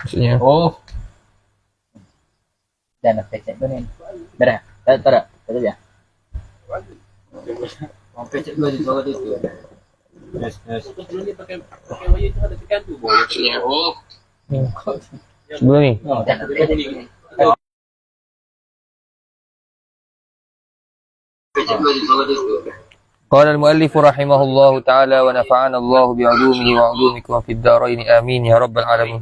maksudnya. Oh. Dan pecek tu ni. Dah. Tak ada. Tak ada. Mau pecek dua di bawah itu. Yes. Sebelum dia pakai wire itu ada tekan tu. Maksudnya. Oh. Sebelum ni. Oh, dan pecek ni. Pecek dua di bawah itu. Qala al-muallif rahimahullahu ta'ala wa nafa'ana Allah bi'ulumihi wa 'ulumikum fid dharain amin ya rabbal alamin.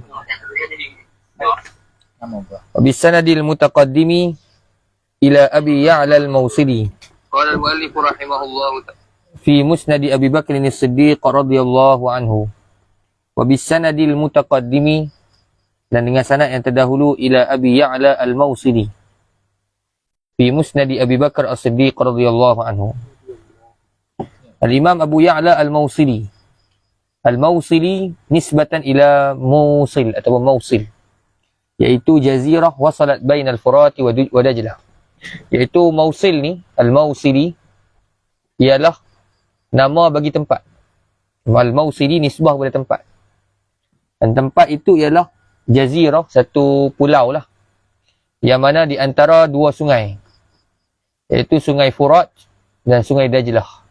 Wa bisanadil mutaqaddimi ila Abi Ya'la al-Mawsili. Qala al-muallif rahimahullahu ta'ala fi musnad Abi Bakr as-Siddiq radhiyallahu anhu. Wa bisanadil mutaqaddimi, dan dengan sanad yang terdahulu, ila Abi Ya'la al-Mawsili fi musnad Abi Bakr as-Siddiq radhiyallahu anhu. Al-Imam Abu Ya'la al-Mawsili. Al-Mawsili nisbatan ila Mawsil atau Mawsil, iaitu jazirah wasalat bain al-Furat wa Dajlah. Iaitu Mawsil ni, Al-Mawsili ialah nama bagi tempat. Al-Mawsili nisbah kepada tempat. Dan tempat itu ialah jazirah, satu pulau lah, yang mana di antara dua sungai, iaitu Sungai Furat dan Sungai Dajlah.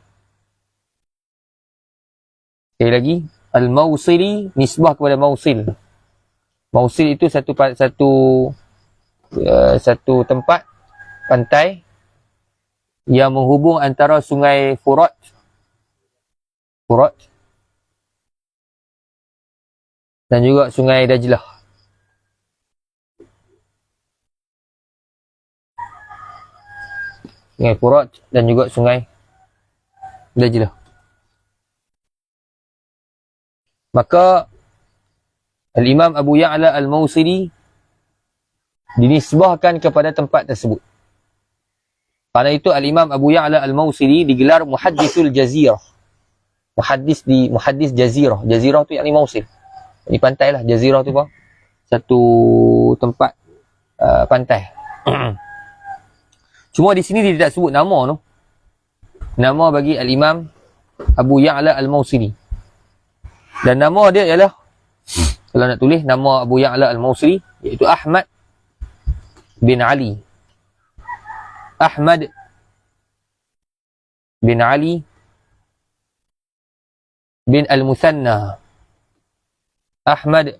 Sekali lagi, Al-Mawsili nisbah kepada Mawsil. Mawsil itu satu tempat pantai yang menghubung antara Sungai Furat dan juga Sungai Dajlah. Sungai Furat dan juga Sungai Dajlah. Maka Al-Imam Abu Ya'la al-Mawsili dinisbahkan kepada tempat tersebut. Karena itu Al-Imam Abu Ya'la al-Mawsili digelar Muhaddithul Jazirah. Muhaddis Jazirah. Jazirah tu yakni Mawsil. Ini pantai lah. Jazirah tu apa? Satu tempat pantai. Cuma di sini dia tidak sebut nama tu. Nama bagi Al-Imam Abu Ya'la al-Mawsili. Dan nama dia ialah, kalau nak tulis nama Abu Ya'la al-Mawsili, iaitu Ahmad bin Ali. Ahmad bin Ali bin al-Musanna. Ahmad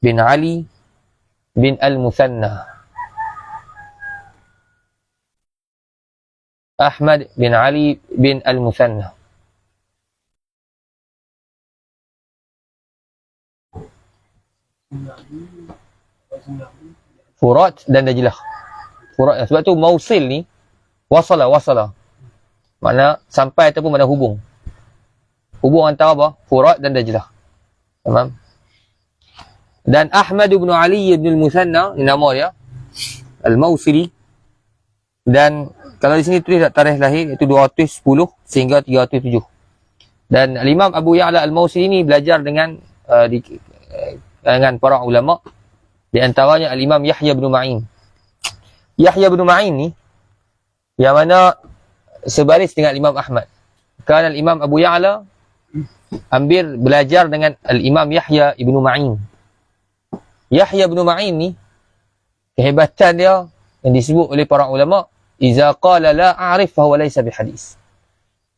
bin Ali bin al-Musanna. Ahmad bin Ali bin al-Musanna. Furat dan Dajlah. Furat, sebab tu Mawsil ni wasala. Makna sampai ataupun mana hubung. Hubung antara apa? Furat dan Dajlah. Faham? Dan Ahmad bin Ali bin al-Musanna, ni nama dia, Al-Mawsili. Dan kalau di sini tulis tarikh lahir, iaitu 210 sehingga 307. Dan Al-Imam Abu Ya'la al-Mawsili ni belajar dengan para ulama, di antaranya Al-Imam Yahya bin Ma'in. Yahya bin Ma'in ni yang mana sebaris dengan Imam Ahmad. Kerana Imam Abu Ya'la belajar dengan Al-Imam Yahya bin Ma'in. Yahya bin Ma'in ni, kehebatan dia yang disebut oleh para ulama, iza qala la a'rif fa huwa laysa bihadis.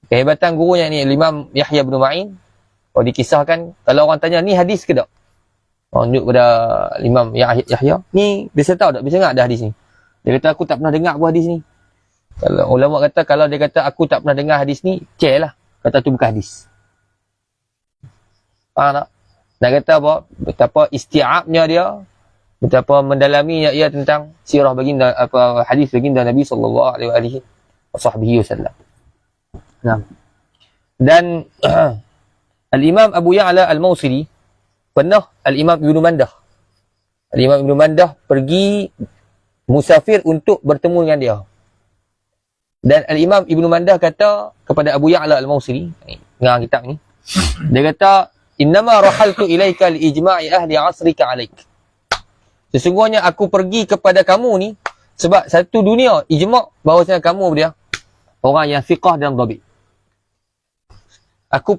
Kehebatan gurunya ni Imam Yahya bin Ma'in, kalau dikisahkan, kalau orang tanya ni hadis ke tak, orang tunjuk kepada Imam Yahya, ni biasa tahu tak, biasa ingat ada hadis ni. Dia kata aku tak pernah dengar apa hadis ni. Kalau ulama kata, kalau dia kata aku tak pernah dengar hadis ni, cek lah, kata tu bukan hadis. Faham tak? Nak kata apa? Betapa isti'abnya dia, betapa mendalami ia tentang sirah baginda, apa hadis baginda Nabi sallallahu alaihi wasallam. Nah. Dan Al-Imam Abu Ya'la al-Mawsili pernah Al-Imam Ibnu Mandah. Al-Imam Ibnu Mandah pergi musafir untuk bertemu dengan dia. Dan Al-Imam Ibnu Mandah kata kepada Abu Ya'la al-Mawsili, dengar kitab ni, dia kata, innama rahaltu ilaika li-ijma'i ahli asrika alaik. Sesungguhnya aku pergi kepada kamu ni sebab satu dunia ijma' bahawasanya kamu dia orang yang fiqah dan dhabit. Aku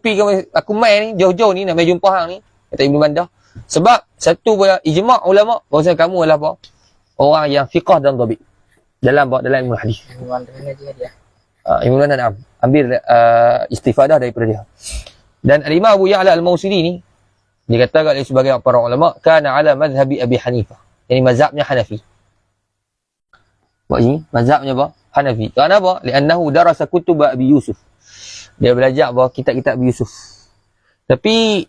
main ni jauh-jauh ni nak mai jumpa hang ni, kata Ibnu Mandah, Sebab satu pula ijma' ulama bahawa kamu adalah apa? Orang yang fiqh dan dhabit. Dalam ilmu hadis. Hubungan dengan dia. Imam Na'am ambil istifadah daripada dia. Dan Al-Imam Abu Ya'la Al-Mawsili ni dikatakan oleh sebagian para ulama kana ala mazhabi Abi Hanifah. Yani mazhabnya Hanafi. Maksudnya mazhabnya apa? Hanafi. Kenapa? Li'annahu darasa kutub Abi Yusuf. Dia belajar bahawa kitab-kitab Abi Yusuf. Tapi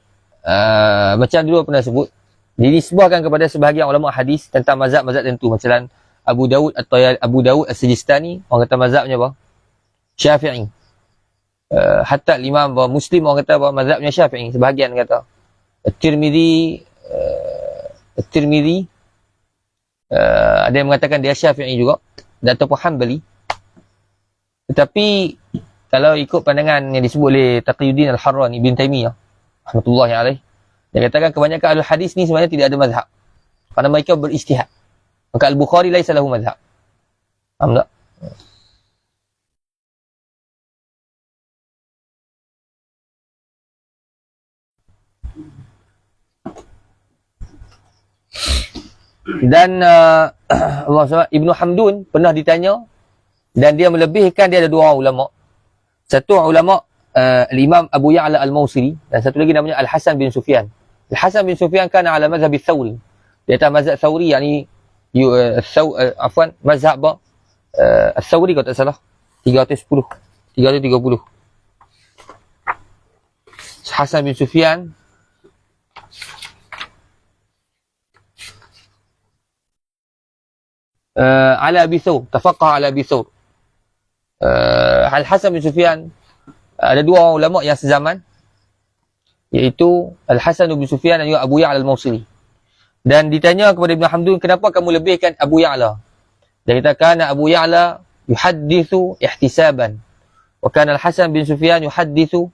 macam dulu pernah sebut, dinisbahkan kepada sebahagian ulama hadis tentang mazhab-mazhab tertentu. Macam Abu Dawud As-Sijistani, orang kata mazhabnya apa? Syafi'i. Hatta Imam Muslim orang kata apa? Mazhabnya Syafi'i. Sebahagian kata. At-Tirmidhi ada yang mengatakan dia Syafi'i juga ataupun Hanbali. Tetapi kalau ikut pandangan yang disebut oleh Taqiyuddin Al-Harrani Ibn Taymiyah rahmatullahi alaih, dia katakan kebanyakan ahli hadis ni sebenarnya tidak ada mazhab kerana mereka beristihad. Maka Al-Bukhari laisa lahu mazhab. Faham tak? Dan Allah SWT, Ibnu Hamdun pernah ditanya dan dia melebihkan, dia ada dua orang ulama. Satu ulama Al-Imam Abu Ya'la Al-Mawsili dan satu lagi namanya Al-Hasan bin Sufyan. Al-Hasan bin Sufyan kan ala mazhab Thawri. Dia atas mazhab Thawri, yakni mazhab Thawri kalau tak salah 330. Hasan bin Sufyan ala Abi Thawr, tafaqah ala Abi Thawr. Al-Hasan bin Sufyan, ada dua orang ulama yang sezaman, iaitu Al-Hasan bin Sufyan dan juga Abu Ya'la Al-Mawsili. Dan ditanya kepada Ibn Hamdun, kenapa kamu lebihkan Abu Ya'la? Dia kata, kana Abu Ya'la yuhaddithu ihtisaban wa kana Al-Hasan bin Sufyan yuhaddithu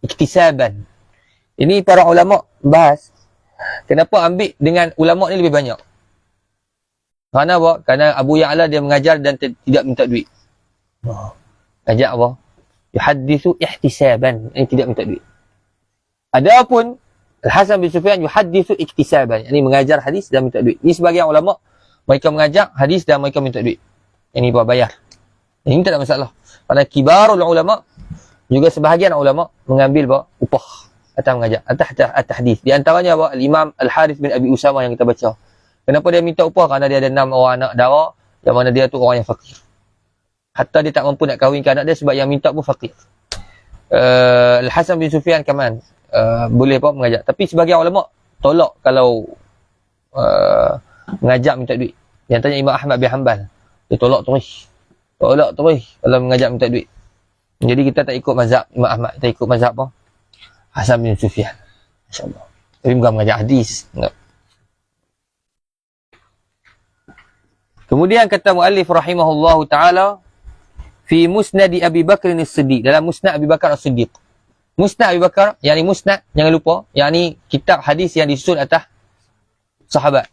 iktisaban. Ini para ulama bahas kenapa ambil dengan ulama ni lebih banyak. Kerana apa? Kerana Abu Ya'la dia mengajar dan tidak minta duit. Ajak apa? Yuhaddithu ihtisaban, ini tidak minta duit. Adapun Al-Hasan bin Sufyan yuhaddithu iktisaban, ini mengajar hadis dan minta duit. Ini sebagian ulama mereka mengajar hadis dan mereka minta duit. Ini bayar. Ini tak ada masalah. Kerana kibarul ulama juga sebahagian ulama mengambil upah atas mengajar atas hadis. Di antaranya Al-Imam Al-Harith bin Abi Usama yang kita baca. Kenapa dia minta upah? Kerana dia ada 6 orang anak dara yang mana dia tu orang yang fakir. Hatta dia tak mampu nak kahwinkan anak dia sebab yang minta pun fakir. Al-Hasan bin Sufyan kaman boleh mengajar. Tapi sebagian ulama tolak kalau mengajar minta duit. Yang tanya Imam Ahmad bin Hanbal, dia tolak terus kalau mengajar minta duit. Jadi kita tak ikut mazhab Imam Ahmad, kita ikut mazhab apa? Hasan bin Sufyan. Masya-Allah. Tapi bukan mengajar hadis. Tak. Kemudian kata muallif rahimahullahu taala fi musnad Abi Bakr as-Siddiq, dalam musnad Abi Bakar as-Siddiq. Musnad Abi Bakar, yakni musnad, jangan lupa, yakni kitab hadis yang disusun atas sahabat.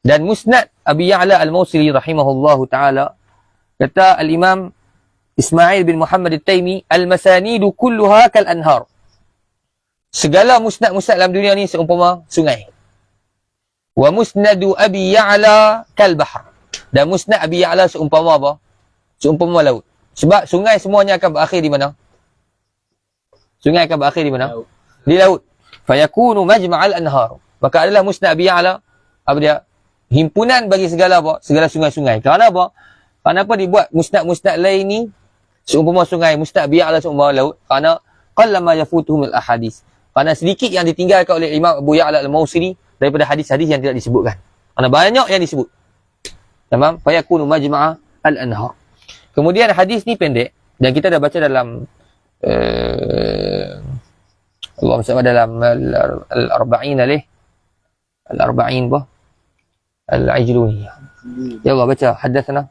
Dan musnad Abi Ya'la Al-Mawsili rahimahullahu taala, kata al-Imam Ismail bin Muhammad At-Taimi, al-masanidu kulluha kal anhar. Segala musnad-musnad dalam dunia ni seumpama sungai. Wa musnadu Abi Ya'la kal bahr. Dan musnad Abi Ya'la seumpama apa? Seumpama laut. Sebab sungai semuanya akan berakhir di mana? Sungai akan berakhir di mana? Laut. Di laut. Fayakunu majma'al anhar. Maka adalah musnad Abi Ya'la apa dia? Himpunan bagi segala apa? Segala sungai-sungai. Kerana apa? Kenapa dibuat musnad-musnad lain ni seumpama sungai, musnad Abi Ya'la seumpama laut? Kerana qallama yafutuhum al-ahadis. Kerana sedikit yang ditinggalkan oleh Imam Abu Ya'la Al-Mawsili daripada hadis-hadis yang tidak disebutkan. Kerana banyak yang disebut. Tamam? Fayakunu majma'a al-anhar. Kemudian hadis ni pendek dan kita dah baca dalam Allah SWT dalam al-arba'in al-arba'in al-ajluni. Ya Allah baca hadatsana.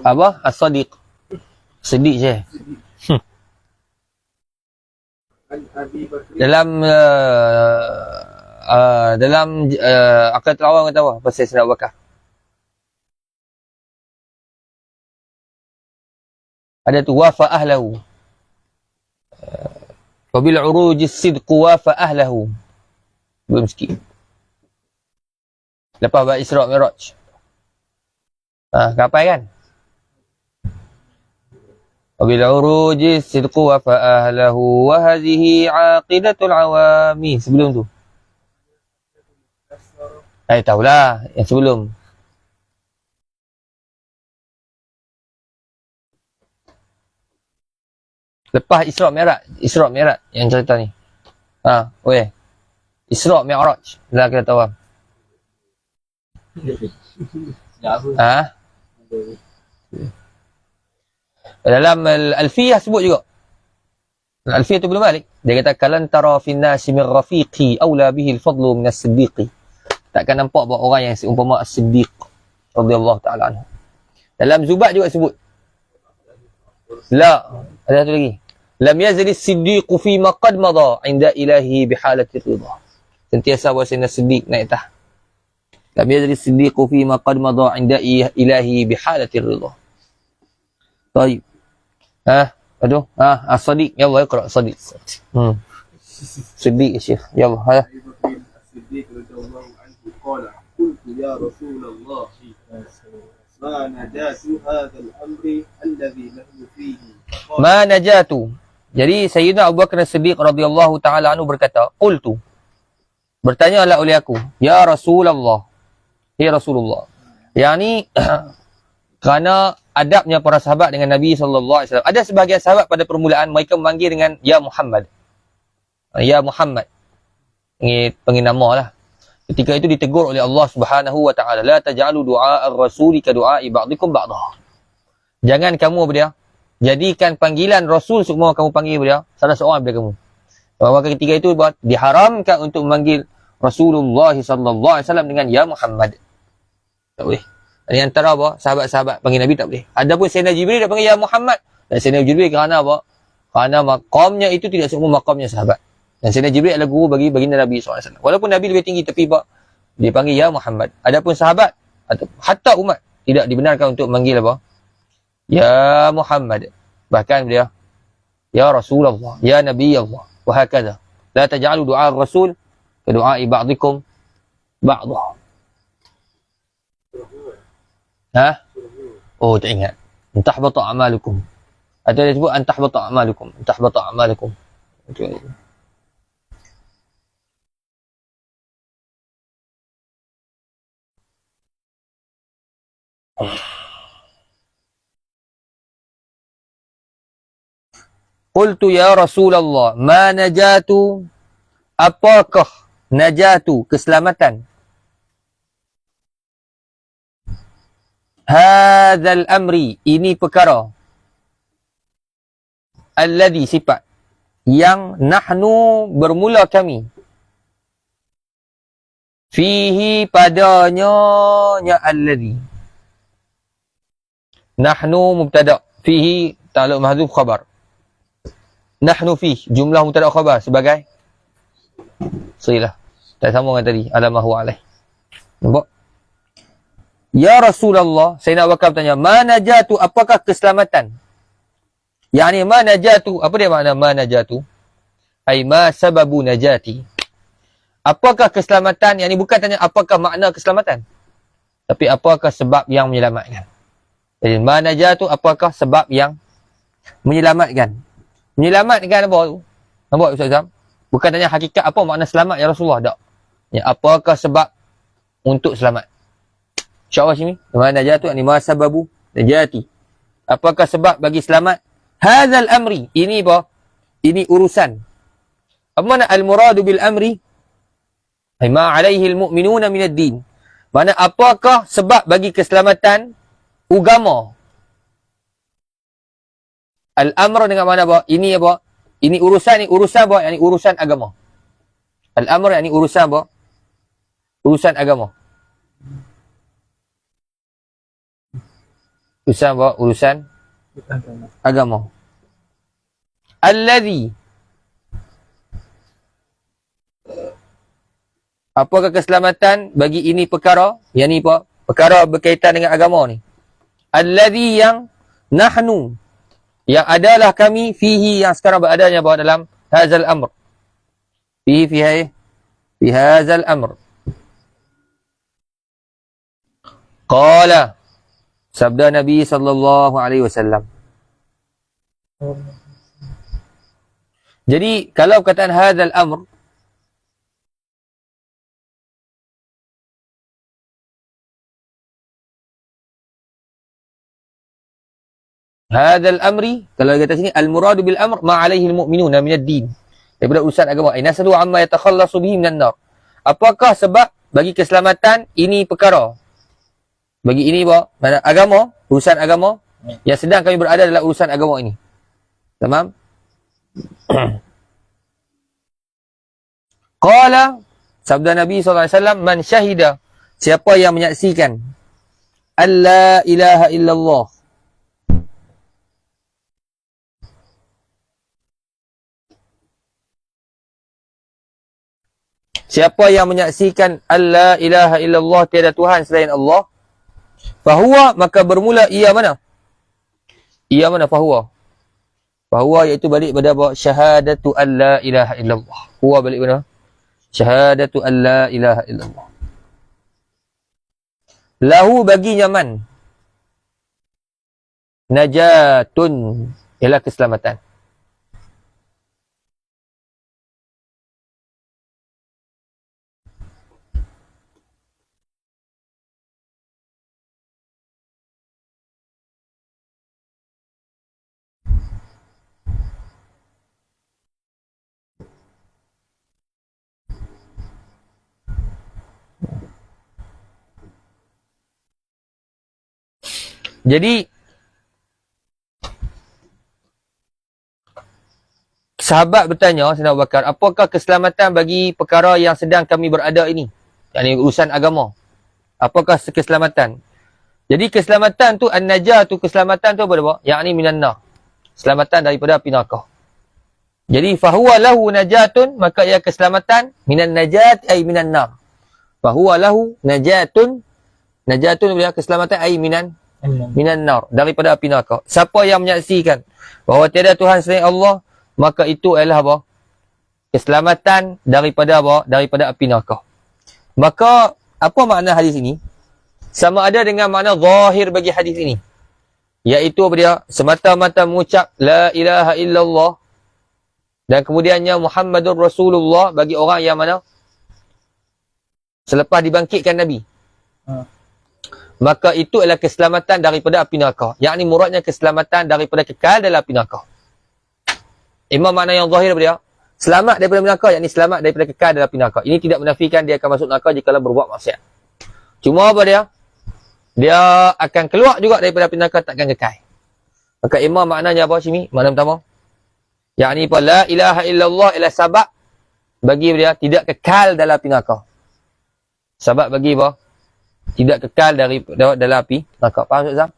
Apa? As-Sadiq. Siddiq je. Dalam dalam Aqaidatul Awam kata apa pasal Sayyidina Abu Bakar? Ada tu wafa ahlahu. Wa bil uruj as-sidq wafa ahlahu. Belum sikit. Lepas bab Isra Mi'raj. Kapai kan? Wa bil uruj as-sidq wafa ahlahu wa hadhihi aqidatul awami. Sebelum tu. Tahulah yang sebelum. Lepas Isra Mi'raj yang cerita ni. Isra Mi'raj. Dah kita tahu. Dalam Al-Alfiyah sebut juga. Al-Alfiyah tu belum balik. Dia kata kalan tara fin nasi min rafiqi aula bihi al-fadlu min as-siddiqi. Takkan nampak bahawa orang yang seumpama as-siddiq radhiyallahu ta'ala anhu. Dalam Zubat juga sebut. La, ada satu lagi. Lam yazali as-siddiqu fi ma qad madha 'inda ilahi bihalati ridha. Sentiasa bahasa Siddiq naik tah. Lam yazali as-siddiqu fi ma qad madha 'inda ilahi bihalati ridha. Baik. As-Sadiq. Ya Allah, iqra Sadiq. Siddiq ya Syekh. Ya Allah. الصديق رضي الله عنه قال قلت يا رسول الله ما نجاة هذا الأمر الذي نحن فيه Ma najatu. Jadi Sayyidina Abu Bakar As-Siddiq radhiyallahu taala anhu berkata, qultu. Bertanyalah oleh aku, ya Rasulullah. Ya Rasulullah. Yani kerana adabnya para sahabat dengan Nabi sallallahu alaihi wasallam. Ada sebahagian sahabat pada permulaan mereka memanggil dengan ya Muhammad. Ya Muhammad. Ini panggil nama lah. Ketika itu ditegur oleh Allah Subhanahu wa taala, la taj'alu du'a ar-rasuli ka du'a'i ba'dikum ba'dha. Jangan kamu berdia jadikan panggilan Rasul semua kamu panggil dia salah seorang daripada kamu. Maka ketika itu diharamkan untuk memanggil Rasulullah sallallahu alaihi wasallam dengan ya Muhammad. Tak boleh. Ini antara apa? Sahabat-sahabat panggil Nabi tak boleh. Adapun Sayyidina Jibril dia panggil ya Muhammad. Dan Sayyidina Jibril kerana apa? Kerana maqamnya itu tidak semua maqamnya sahabat. Dan Sayyidina Jibril adalah guru bagi baginda Nabi SAW. Walaupun Nabi lebih tinggi tapi dia panggil ya Muhammad. Adapun sahabat atau hatta umat tidak dibenarkan untuk memanggil apa? Ya Muhammad. Bahkan dia ya Rasulullah, ya Nabi Allah, wa hakadha. La taj'alu du'a ar-rasul ka du'a'i ba'dikum ba'dha. Oh, tak ingat. Antahbata a'malukum. Atau dia sebut antahbata a'malukum. Antahbata a'malukum. Qultu ya Rasulullah, ma najatu, apakah najatu, keselamatan? Hadzal amri, ini perkara. Alladhi, sifat. Yang nahnu, bermula kami. Fihi, padanya, nya alladhi. Nahnu mubtada, fihi ta'alluq mahdzuf khabar. Nahnu fihi jumlah mubtada khabar sebagai silah. Tak sama dengan tadi alamahu alaih. Nampak? Ya Rasulullah, Sayyidina Abu Bakar bertanya, ma najatu, apakah keselamatan? Yani ma najatu, apa dia makna ma najatu? Ai ma sababu najati. Apakah keselamatan? Yani bukan tanya apakah makna keselamatan, tapi apakah sebab yang menyelamatkan. Jadi, mana jatuh, apakah sebab yang menyelamatkan? Menyelamatkan apa tu? Nampak Ustaz Azam? Bukan tanya hakikat apa makna selamat ya Rasulullah. Tak. Ya, apakah sebab untuk selamat? InsyaAllah sini. Mana jatuh, ni ma sababu najati. Apakah sebab bagi selamat? Hadzal amri. Ini apa? Ini urusan. Apa makna al-muradu bil amri? Ma alaihi al-mu'minuna minad din. Mana apakah sebab bagi keselamatan agama? Al-amr dengan mana apa? Ini apa? Ini urusan apa? Ini urusan agama. Al-amr ini urusan apa? Urusan agama. Urusan apa? Urusan agama. Alladhi, Apakah keselamatan bagi ini perkara? Yang ni apa? Perkara berkaitan dengan agama ni. Alladhi yang nahnu, yang adalah kami, fihi, yang sekarang beradanya bahawa dalam hazal amr. Fi hazal amr. Qala, sabda Nabi sallallahu alaihi wasallam. Jadi kalau perkataan hadzal amr, hadzal amri, kalau kata sini al muradu bil amr ma alaihi al mu'minuna min ad-din, daripada urusan agama. Inasalu amma yatakhallasu bihi minan nar. Apakah sebab bagi keselamatan ini perkara? Bagi ini apa? Mana agama, urusan agama yang sedang kami berada dalam urusan agama ini. Tamam? Qala, sabda Nabi SAW, man syahida, siapa yang menyaksikan alla ilaha illallah, siapa yang menyaksikan alla ilaha illallah, tiada Tuhan selain Allah, fahuwa, maka bermula ia mana? Ia mana fahuwa? Fahuwa iaitu balik pada apa? Syahadatu alla ilaha illallah. Huwa balik pada syahadatu alla ilaha illallah. Lahu baginya man, najatun, ialah keselamatan. Jadi sahabat bertanya Sayyidina Abu Bakar, apakah keselamatan bagi perkara yang sedang kami berada ini? Yang ini urusan agama. Apakah keselamatan? Jadi keselamatan tu, an-najah tu, keselamatan tu apa? Yang ini minan nar. Keselamatan daripada api neraka. Jadi fahuwa lahu najatun, maka ia keselamatan minan najat ay minan nar. Fahuwa lahu najatun, najatun dia keselamatan ay minan nar, daripada api neraka. Siapa yang menyaksikan bahawa tiada Tuhan selain Allah, maka itu adalah apa? Keselamatan daripada apa? Daripada api neraka. Maka apa makna hadis ini? Sama ada dengan makna zahir bagi hadis ini, iaitu dia semata-mata mengucap la ilaha illallah dan kemudiannya Muhammadur Rasulullah bagi orang yang mana selepas dibangkitkan Nabi. Maka itu adalah keselamatan daripada api neraka. Yang ini muradnya keselamatan daripada kekal dalam api neraka. Imam makna yang zahir dia selamat daripada neraka, yakni selamat daripada kekal dalam api neraka. Ini tidak menafikan dia akan masuk neraka jika berbuat maksiat. Cuma apa dia? Dia akan keluar juga daripada api neraka, takkan kekal. Maka imam maknanya apa sini? Makna pertama, yakni apa? La ilaha illallah ialah sebab bagi dia tidak kekal dalam api neraka. Sebab bagi apa? Tidak kekal dalam api neraka. Faham tak, Zam?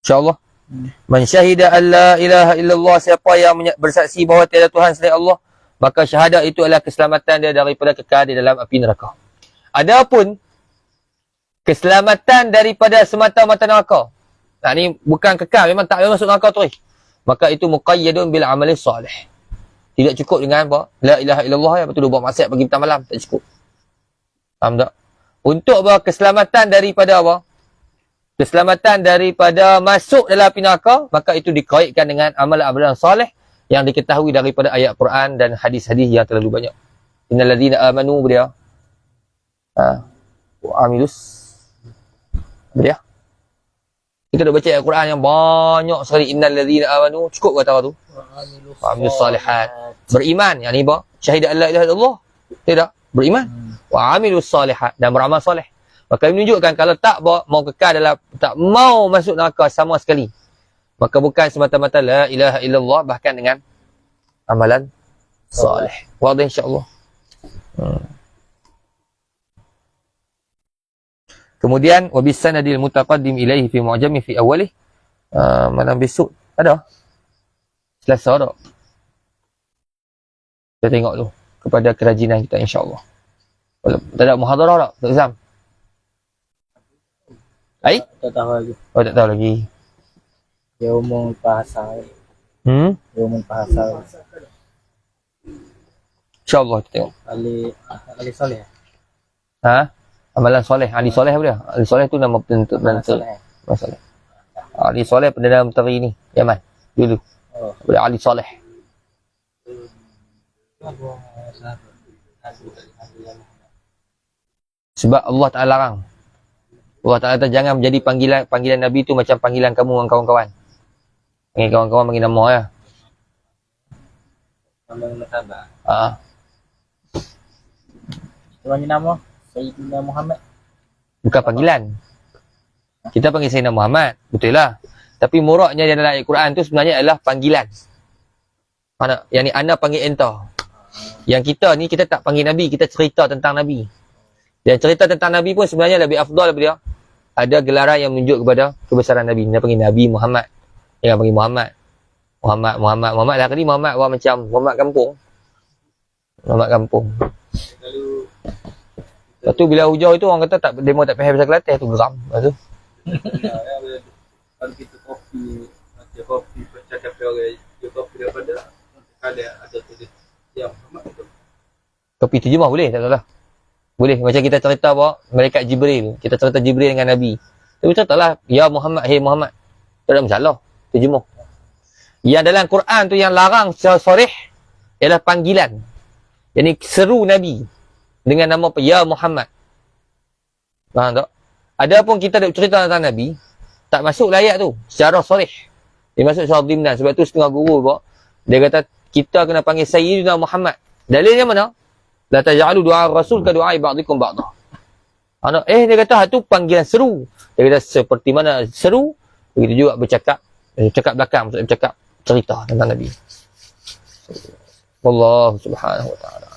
InsyaAllah. Man syahida an la ilaha illallah, siapa yang bersaksi bahawa tiada Tuhan selain Allah, maka syahadat itu adalah keselamatan dia daripada kekal di dalam api neraka. Adapun keselamatan daripada semata-mata neraka, nah ni bukan kekal, memang tak masuk neraka terus, maka itu muqayyadun bil amali salih. Tidak cukup dengan apa? La ilaha illallah yang betul buat maksiat pagi petang malam, tak cukup. Faham tak? Untuk apa? Keselamatan daripada apa? Keselamatan daripada masuk dalam api neraka, maka itu dikaitkan dengan amalan-amalan soleh yang diketahui daripada ayat Quran dan hadis-hadis yang terlalu banyak. Innal ladzina amanu dia. Amilus. Dia. Kita dah baca ayat Quran yang banyak sekali, innal ladzina amanu, cukup kata apa tu? Amilus salihat. Beriman, yang ni apa? Syahidat alla ilaha illallah. Tidak, beriman. Wa amilus salihat, dan beramal soleh. Maka menunjukkan kalau tak mau kekal dalam, tak mau masuk neraka sama sekali, Maka bukan semata-mata la ilaha illallah, bahkan dengan amalan soleh. Wadah insyaAllah. Kemudian wabis sanadil mutaqaddim ilaihi fi mu'jami fi awalih. Malam besok ada Selasa tak? Kita tengok tu kepada kerajinan kita insya-Allah. Tak ada muhadarah tak? Tak Zam? Ai? Tak tahu lagi. Oh, tak tahu lagi. Dia umum bahasa. Dia umum bahasa. InsyaAllah kita tengok. Ali Soleh. Ha? Amalan soleh. Ali soleh apa dia? Ali soleh tu nama penentu. Soleh. Masalah. Ali soleh Perdana Menteri ni. Yaman. Dulu. Oh. Ali soleh. Sebab Allah Ta'ala larang. Allah Ta'ala kata jangan menjadi panggilan Nabi tu macam panggilan kamu dengan kawan-kawan. Panggil kawan-kawan panggil nama ya. Nama Muhammad. Ha. Tuannya nama Sayyidina Muhammad. Bukan panggilan. Kita panggil Sayyidina Muhammad. Betul lah. Tapi muraknya dalam ayat Quran tu sebenarnya adalah panggilan. Mana? Yang ni anda panggil entah. Yang kita ni kita tak panggil Nabi, kita cerita tentang Nabi. Dan cerita tentang Nabi pun sebenarnya lebih afdal daripada ada gelaran yang menunjuk kepada kebesaran Nabi. Dia panggil Nabi Muhammad. Dia panggil Muhammad. Muhammad lah tadi Muhammad orang macam Muhammad kampung. Muhammad kampung. Lepas tu bila hujau itu orang kata tak demo tak faham bahasa Kelantan tu geram. Lepas tu Kalau kita kopi, macam kopi percakapan orang, dia kopi daripada ada tulis yang Muhammad itu. kopi terjemah boleh tak salah. Boleh macam kita cerita bahawa malaikat Jibril, kita cerita Jibril dengan Nabi. Tapi ceritalah ya Muhammad, hey Muhammad. Tak ada masalah terjemah. Yang dalam Quran tu yang larang secara sarih ialah panggilan. Yang ni seru Nabi dengan nama apa? Ya Muhammad. Faham tak? Adapun kita nak cerita tentang Nabi, tak masuk ayat tu secara sarih. Dia masuk secara dimnan. Sebab tu setengah guru bawa, dia kata kita kena panggil Sayyidina Muhammad. Dalilnya mana? La taj'alu du'a Rasul ka du'a ba'dikum ba'dah. Dia kata tu panggilan seru. Dia kata seperti mana seru, begitu juga bercakap belakang, maksudnya bercakap cerita tentang Nabi. Wallahu subhanahu wa ta'ala.